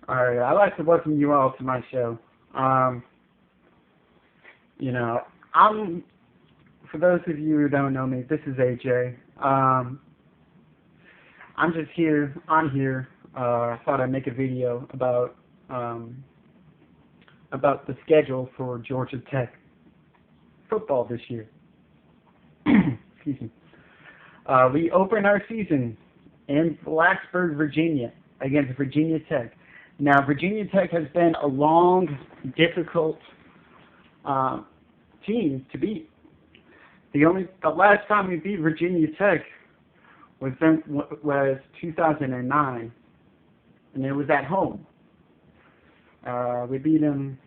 Alright, I'd like to welcome you all to my show. You know, for those of you who don't know me, this is AJ. I'm just on here. I thought I'd make a video about the schedule for Georgia Tech football this year. Excuse me. We open our season in Blacksburg, Virginia, against Virginia Tech. Now, Virginia Tech has been a long, difficult team to beat. The last time we beat Virginia Tech was 2009, and it was at home. We beat them.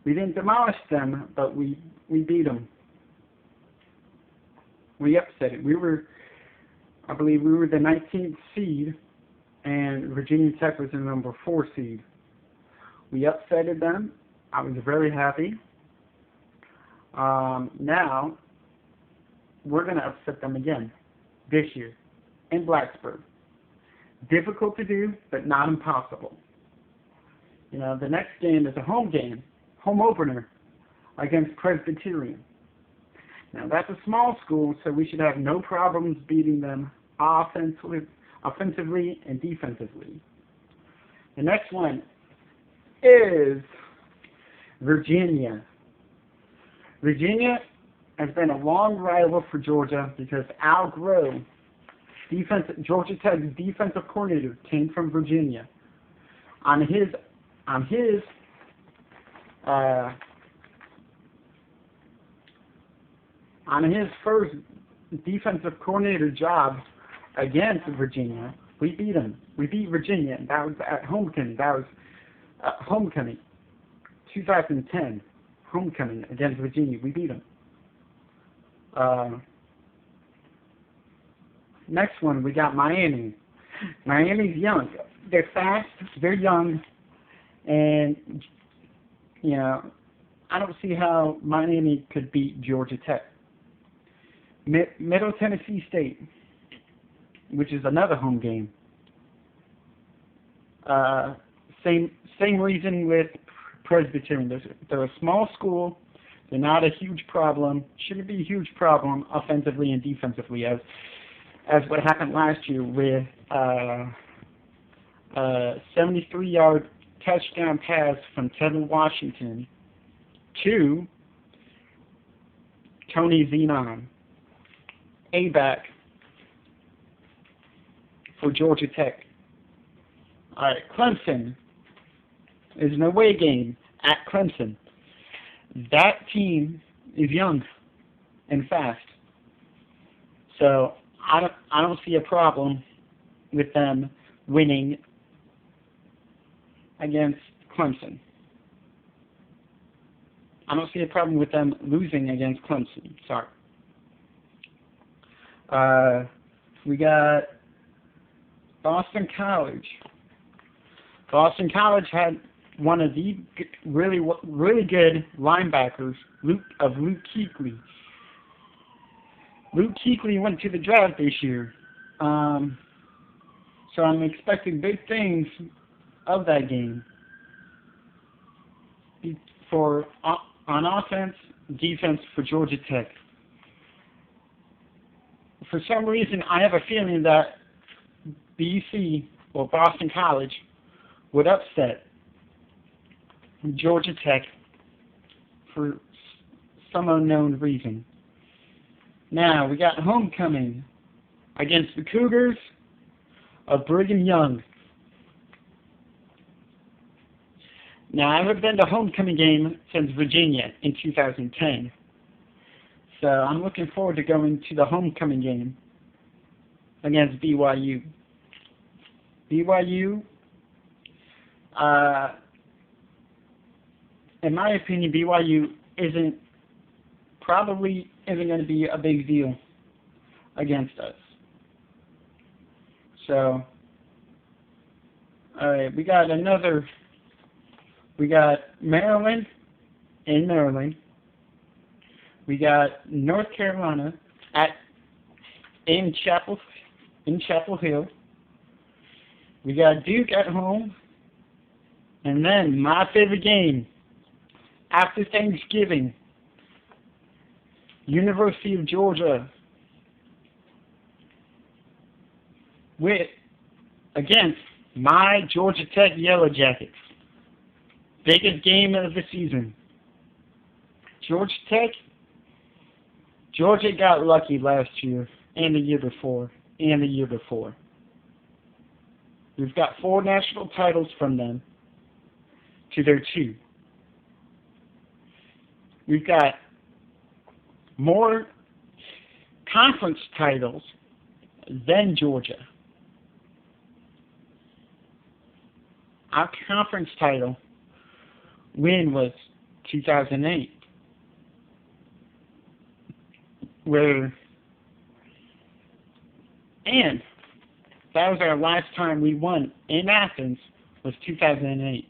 We didn't demolish them, but we beat them. We upset it. I believe we were the 19th seed, and Virginia Tech was the number 4 seed. We upsetted them. I was very happy. Now, we're going to upset them again this year in Blacksburg. Difficult to do, but not impossible. You know, the next game is a home game, home opener, against Presbyterian. Now, that's a small school, so we should have no problems beating them offensively and defensively. The next one is Virginia. Virginia has been a long rival for Georgia because Al Groh, Georgia Tech's defensive coordinator, came from Virginia. On his first defensive coordinator job against Virginia, we beat him. We beat Virginia. That was at homecoming. 2010 homecoming against Virginia. We beat them. Next one, we got Miami. Miami's young. They're fast. They're young. And, you know, I don't see how Miami could beat Georgia Tech. Middle Tennessee State, which is another home game. Same reason with Presbyterian. They're a small school. They're not a huge problem. Shouldn't be a huge problem offensively and defensively, as what happened last year with a 73-yard touchdown pass from Kevin Washington to Tony Zenon, A-back for Georgia Tech. All right, Clemson is an away game at Clemson. That team is young and fast, so I don't see a problem with them winning against Clemson. I don't see a problem with them losing against Clemson. Sorry. We got Boston College. Boston College had one of the really good linebackers, Luke Kuechly. Luke Kuechly went to the draft this year, so I'm expecting big things of that game. On offense, defense for Georgia Tech. For some reason, I have a feeling that BC, or Boston College, would upset Georgia Tech for some unknown reason. Now, we got homecoming against the Cougars of Brigham Young. Now, I haven't been to a homecoming game since Virginia in 2010. So I'm looking forward to going to the homecoming game against BYU. BYU, in my opinion, BYU probably isn't going to be a big deal against us. So, alright, we got Maryland in Maryland. We got North Carolina in Chapel Hill. We got Duke at home And then my favorite game after Thanksgiving, University of Georgia against my Georgia Tech Yellow Jackets. Biggest game of the season. Georgia Tech, Georgia got lucky last year and the year before and the year before. We've got 4 national titles from them to their 2. We've got more conference titles than Georgia. Our conference title win was 2008, and that was our last time we won in Athens, was 2008.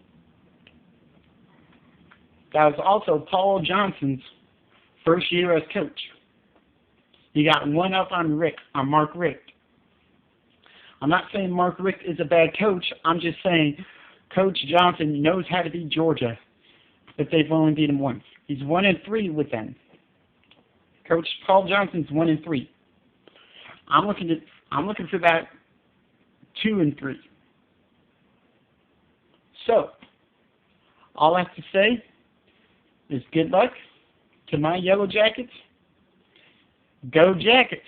That was also Paul Johnson's first year as coach. He got one up on Mark Richt. I'm not saying Mark Richt is a bad coach. I'm just saying Coach Johnson knows how to beat Georgia, but they've only beat him once. He's 1-3 with them. Coach Paul Johnson's 1-3. I'm looking for that 2-3. So, all I have to say is good luck to my Yellow Jackets. Go Jackets!